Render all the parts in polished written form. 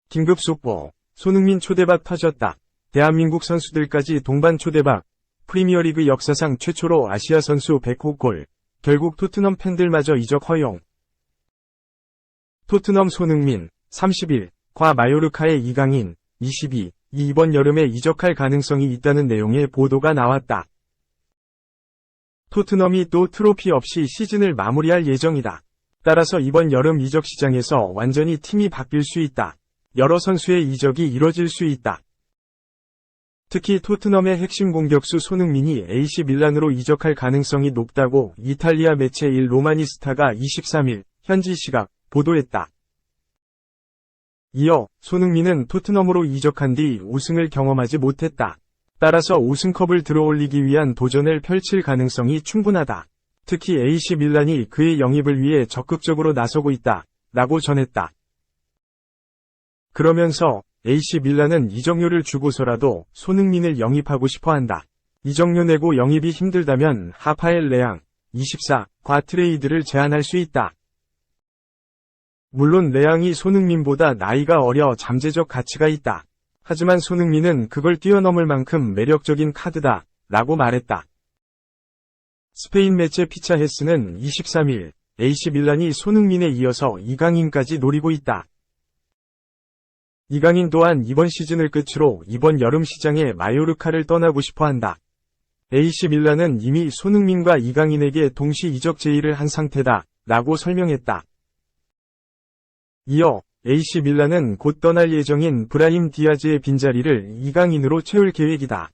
긴급 속보. 손흥민 초대박 터졌다. 대한민국 선수들까지 동반 초대박. 프리미어리그 역사상 최초로 아시아 선수 100호 골. 결국 토트넘 팬들마저 이적 허용. 토트넘 손흥민, 30일, 과 마요르카의 이강인, 22, 이번 여름에 이적할 가능성이 있다는 내용의 보도가 나왔다. 토트넘이 또 트로피 없이 시즌을 마무리할 예정이다. 따라서 이번 여름 이적 시장에서 완전히 팀이 바뀔 수 있다. 여러 선수의 이적이 이뤄질 수 있다. 특히 토트넘의 핵심 공격수 손흥민이 AC 밀란으로 이적할 가능성이 높다고 이탈리아 매체 일 로마니스타가 23일 현지 시각 보도했다. 이어 손흥민은 토트넘으로 이적한 뒤 우승을 경험하지 못했다. 따라서 우승컵을 들어올리기 위한 도전을 펼칠 가능성이 충분하다. 특히 AC 밀란이 그의 영입을 위해 적극적으로 나서고 있다. 라고 전했다. 그러면서 AC 밀란은 이적료를 주고서라도 손흥민을 영입하고 싶어한다. 이적료 내고 영입이 힘들다면 하파엘 레앙, 24과 트레이드를 제안할 수 있다. 물론 레앙이 손흥민보다 나이가 어려 잠재적 가치가 있다. 하지만 손흥민은 그걸 뛰어넘을 만큼 매력적인 카드다. 라고 말했다. 스페인 매체 피차헤스는 23일 AC 밀란이 손흥민에 이어서 이강인까지 노리고 있다. 이강인 또한 이번 시즌을 끝으로 이번 여름 시장에 마요르카를 떠나고 싶어한다. AC 밀란은 이미 손흥민과 이강인에게 동시 이적 제의를 한 상태다. 라고 설명했다. 이어 AC 밀란은 곧 떠날 예정인 브라힘 디아즈의 빈자리를 이강인으로 채울 계획이다.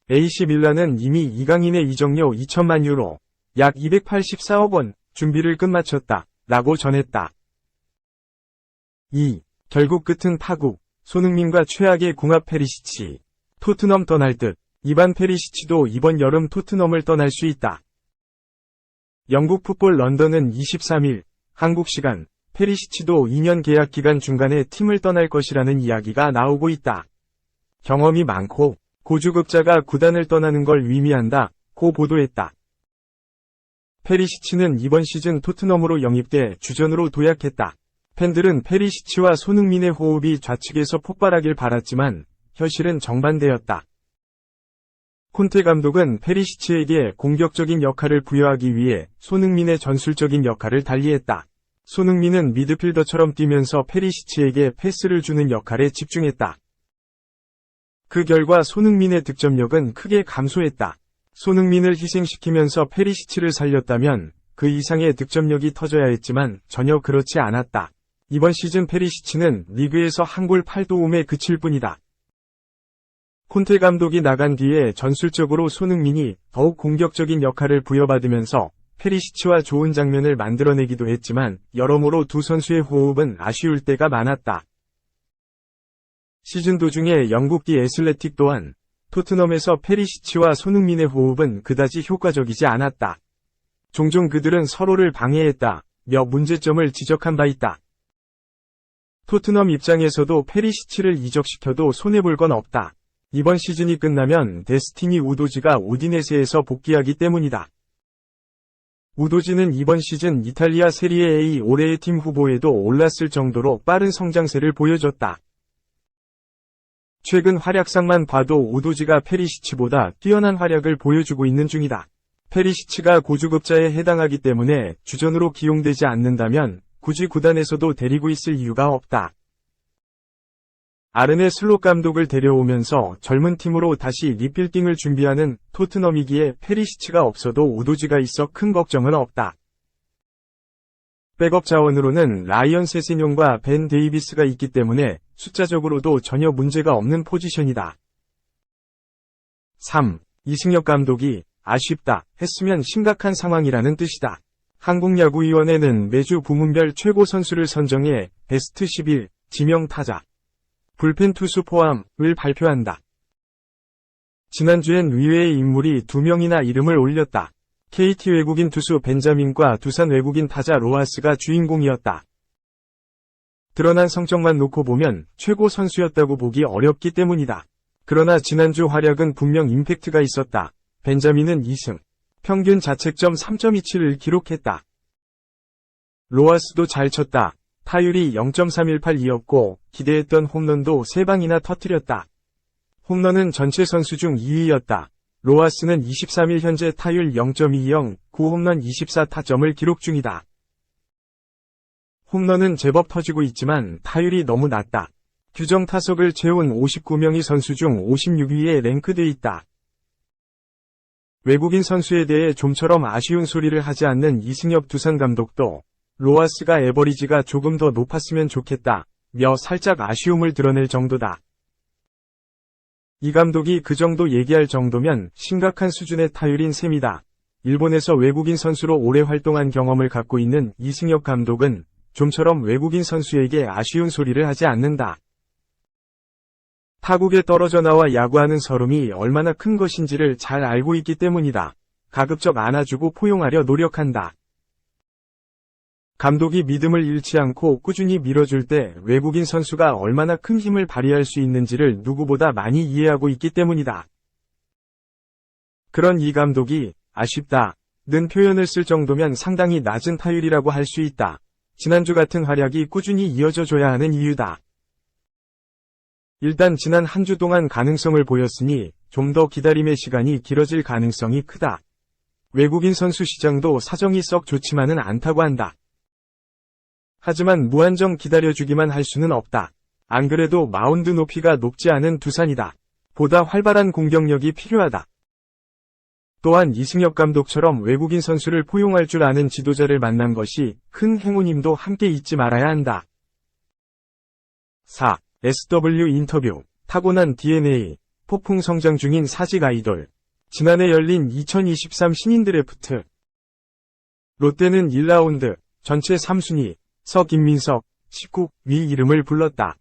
AC 밀란은 이미 이강인의 이적료 2천만 유로, 약 284억 원 준비를 끝마쳤다. 라고 전했다. 2. 결국 끝은 파국. 손흥민과 최악의 궁합 페리시치. 토트넘 떠날 듯. 이반 페리시치도 이번 여름 토트넘을 떠날 수 있다. 영국 풋볼 런던은 23일 한국 시간 페리시치도 2년 계약 기간 중간에 팀을 떠날 것이라는 이야기가 나오고 있다. 경험이 많고 고주급자가 구단을 떠나는 걸 의미한다. 고 보도했다. 페리시치는 이번 시즌 토트넘으로 영입돼 주전으로 도약했다. 팬들은 페리시치와 손흥민의 호흡이 좌측에서 폭발하길 바랐지만 현실은 정반대였다. 콘테 감독은 페리시치에게 공격적인 역할을 부여하기 위해 손흥민의 전술적인 역할을 달리했다. 손흥민은 미드필더처럼 뛰면서 페리시치에게 패스를 주는 역할에 집중했다. 그 결과 손흥민의 득점력은 크게 감소했다. 손흥민을 희생시키면서 페리시치를 살렸다면 그 이상의 득점력이 터져야 했지만 전혀 그렇지 않았다. 이번 시즌 페리시치는 리그에서 한 골 8도움에 그칠 뿐이다. 콘테 감독이 나간 뒤에 전술적으로 손흥민이 더욱 공격적인 역할을 부여받으면서 페리시치와 좋은 장면을 만들어내기도 했지만 여러모로 두 선수의 호흡은 아쉬울 때가 많았다. 시즌 도중에 영국 디 애슬레틱 또한 토트넘에서 페리시치와 손흥민의 호흡은 그다지 효과적이지 않았다. 종종 그들은 서로를 방해했다며 문제점을 지적한 바 있다. 토트넘 입장에서도 페리시치를 이적시켜도 손해볼 건 없다. 이번 시즌이 끝나면 데스티니 우도지가 우디네세에서 복귀하기 때문이다. 우도지는 이번 시즌 이탈리아 세리에 A 올해의 팀 후보에도 올랐을 정도로 빠른 성장세를 보여줬다. 최근 활약상만 봐도 우도지가 페리시치보다 뛰어난 활약을 보여주고 있는 중이다. 페리시치가 고주급자에 해당하기 때문에 주전으로 기용되지 않는다면 굳이 구단에서도 데리고 있을 이유가 없다. 아르네 슬롯 감독을 데려오면서 젊은 팀으로 다시 리빌딩을 준비하는 토트넘이기에 페리시치가 없어도 우도지가 있어 큰 걱정은 없다. 백업 자원으로는 라이언 세세뇽과 벤 데이비스가 있기 때문에 숫자적으로도 전혀 문제가 없는 포지션이다. 3. 이승엽 감독이 아쉽다 했으면 심각한 상황이라는 뜻이다. 한국야구위원회는 매주 부문별 최고 선수를 선정해 베스트 11 지명 타자, 불펜 투수 포함을 발표한다. 지난주엔 의외의 인물이 2명이나 이름을 올렸다. KT 외국인 투수 벤자민과 두산 외국인 타자 로하스가 주인공이었다. 드러난 성적만 놓고 보면 최고 선수였다고 보기 어렵기 때문이다. 그러나 지난주 활약은 분명 임팩트가 있었다. 벤자민은 2승, 평균 자책점 3.27을 기록했다. 로하스도 잘 쳤다. 타율이 0.318이었고 기대했던 홈런도 3방이나 터뜨렸다. 홈런은 전체 선수 중 2위였다. 로하스는 23일 현재 타율 0.20, 9홈런 24타점을 기록 중이다. 홈런은 제법 터지고 있지만 타율이 너무 낮다. 규정 타석을 채운 59명의 선수 중 56위에 랭크돼 있다. 외국인 선수에 대해 좀처럼 아쉬운 소리를 하지 않는 이승엽 두산 감독도 로하스가 에버리지가 조금 더 높았으면 좋겠다 며 살짝 아쉬움을 드러낼 정도다. 이 감독이 그 정도 얘기할 정도면 심각한 수준의 타율인 셈이다. 일본에서 외국인 선수로 오래 활동한 경험을 갖고 있는 이승엽 감독은 좀처럼 외국인 선수에게 아쉬운 소리를 하지 않는다. 타국에 떨어져 나와 야구하는 서름이 얼마나 큰 것인지를 잘 알고 있기 때문이다. 가급적 안아주고 포용하려 노력한다. 감독이 믿음을 잃지 않고 꾸준히 밀어줄 때 외국인 선수가 얼마나 큰 힘을 발휘할 수 있는지를 누구보다 많이 이해하고 있기 때문이다. 그런 이 감독이 아쉽다는 표현을 쓸 정도면 상당히 낮은 타율이라고 할 수 있다. 지난주 같은 활약이 꾸준히 이어져 줘야 하는 이유다. 일단 지난 한 주 동안 가능성을 보였으니 좀 더 기다림의 시간이 길어질 가능성이 크다. 외국인 선수 시장도 사정이 썩 좋지만은 않다고 한다. 하지만 무한정 기다려주기만 할 수는 없다. 안 그래도 마운드 높이가 높지 않은 두산이다. 보다 활발한 공격력이 필요하다. 또한 이승엽 감독처럼 외국인 선수를 포용할 줄 아는 지도자를 만난 것이 큰 행운임도 함께 잊지 말아야 한다. 4. SW 인터뷰. 타고난 DNA. 폭풍 성장 중인 사직 아이돌. 지난해 열린 2023 신인 드래프트. 롯데는 1라운드, 전체 3순위, 김민석, 19위 이름을 불렀다.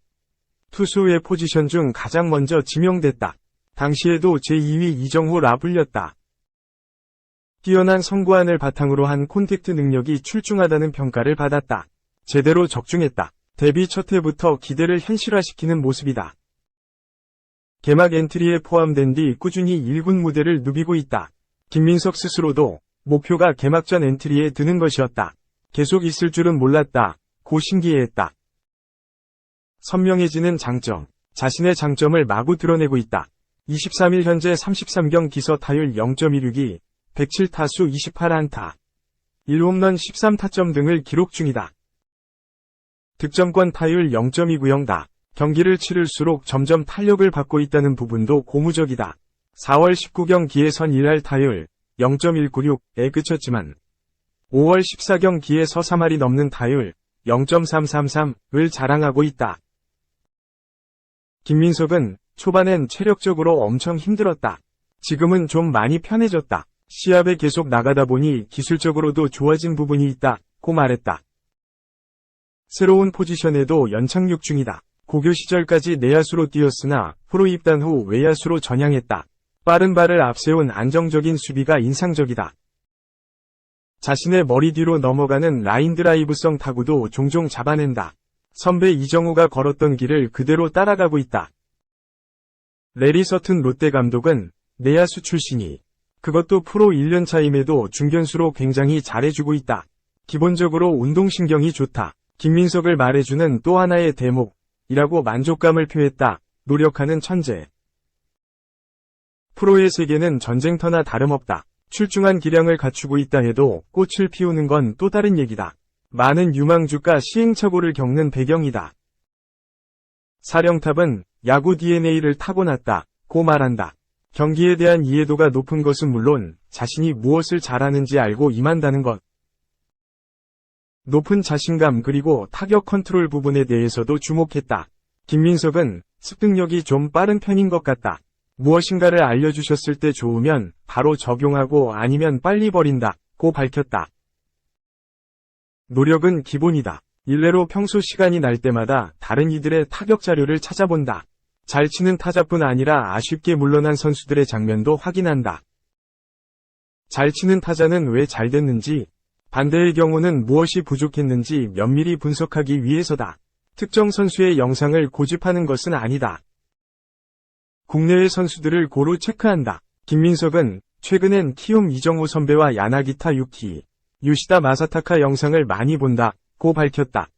투수의 포지션 중 가장 먼저 지명됐다. 당시에도 제2위 이정호라 불렸다. 뛰어난 선구안을 바탕으로 한 콘택트 능력이 출중하다는 평가를 받았다. 제대로 적중했다. 데뷔 첫 해부터 기대를 현실화시키는 모습이다. 개막 엔트리에 포함된 뒤 꾸준히 1군 무대를 누비고 있다. 김민석 스스로도 목표가 개막전 엔트리에 드는 것이었다. 계속 있을 줄은 몰랐다. 고 신기해했다. 선명해지는 장점. 자신의 장점을 마구 드러내고 있다. 23일 현재 33경 기서 타율 0.16이 107타수 28안타, 1홈런 13타점 등을 기록 중이다. 득점권 타율 0.290다. 경기를 치를수록 점점 탄력을 받고 있다는 부분도 고무적이다. 4월 19경기에선 1할 타율 0.196에 그쳤지만 5월 14경기에서 3할이 넘는 타율 0.333을 자랑하고 있다. 김민석은 초반엔 체력적으로 엄청 힘들었다. 지금은 좀 많이 편해졌다. 시합에 계속 나가다 보니 기술적으로도 좋아진 부분이 있다고 말했다. 새로운 포지션에도 연착륙 중이다. 고교 시절까지 내야수로 뛰었으나 프로 입단 후 외야수로 전향했다. 빠른 발을 앞세운 안정적인 수비가 인상적이다. 자신의 머리 뒤로 넘어가는 라인 드라이브성 타구도 종종 잡아낸다. 선배 이정우가 걸었던 길을 그대로 따라가고 있다. 레리 서튼 롯데 감독은 내야수 출신이 그것도 프로 1년차임에도 중견수로 굉장히 잘해주고 있다. 기본적으로 운동신경이 좋다. 김민석을 말해주는 또 하나의 대목이라고 만족감을 표했다. 노력하는 천재. 프로의 세계는 전쟁터나 다름없다. 출중한 기량을 갖추고 있다 해도 꽃을 피우는 건 또 다른 얘기다. 많은 유망주가 시행착오를 겪는 배경이다. 사령탑은 야구 DNA를 타고났다고 말한다. 경기에 대한 이해도가 높은 것은 물론 자신이 무엇을 잘하는지 알고 임한다는 것. 높은 자신감 그리고 타격 컨트롤 부분에 대해서도 주목했다. 김민석은 습득력이 좀 빠른 편인 것 같다. 무엇인가를 알려주셨을 때 좋으면 바로 적용하고 아니면 빨리 버린다고 밝혔다. 노력은 기본이다. 일례로 평소 시간이 날 때마다 다른 이들의 타격 자료를 찾아본다. 잘 치는 타자뿐 아니라 아쉽게 물러난 선수들의 장면도 확인한다. 잘 치는 타자는 왜 잘 됐는지, 반대의 경우는 무엇이 부족했는지 면밀히 분석하기 위해서다. 특정 선수의 영상을 고집하는 것은 아니다. 국내의 선수들을 고루 체크한다. 김민석은 최근엔 키움 이정우 선배와 야나기타 유키, 요시다 마사타카 영상을 많이 본다, 고 밝혔다.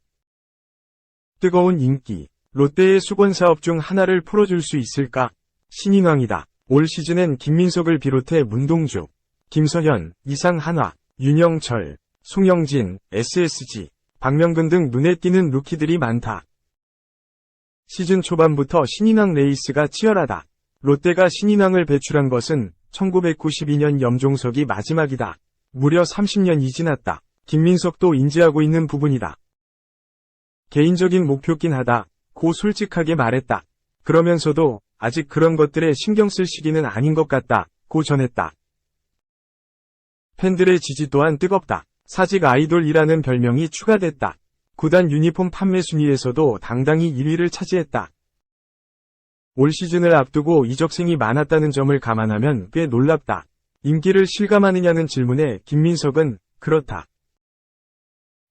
뜨거운 인기. 롯데의 수건 사업 중 하나를 풀어줄 수 있을까? 신인왕이다. 올 시즌엔 김민석을 비롯해 문동주, 김서현, 이상한화, 윤영철, 송영진, SSG, 박명근 등 눈에 띄는 루키들이 많다. 시즌 초반부터 신인왕 레이스가 치열하다. 롯데가 신인왕을 배출한 것은 1992년 염종석이 마지막이다. 무려 30년이 지났다. 김민석도 인지하고 있는 부분이다. 개인적인 목표긴 하다. 고 솔직하게 말했다. 그러면서도 아직 그런 것들에 신경 쓸 시기는 아닌 것 같다. 고 전했다. 팬들의 지지 또한 뜨겁다. 사직 아이돌이라는 별명이 추가됐다. 구단 유니폼 판매 순위에서도 당당히 1위를 차지했다. 올 시즌을 앞두고 이적생이 많았다는 점을 감안하면 꽤 놀랍다. 인기를 실감하느냐는 질문에 김민석은 그렇다.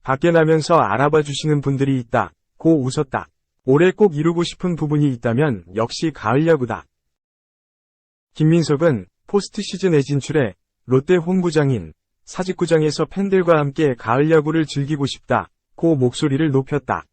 밖에 나면서 알아봐 주시는 분들이 있다. 고 웃었다. 올해 꼭 이루고 싶은 부분이 있다면 역시 가을 야구다. 김민석은 포스트 시즌에 진출해 롯데 홈구장인 사직구장에서 팬들과 함께 가을 야구를 즐기고 싶다. 고 목소리를 높였다.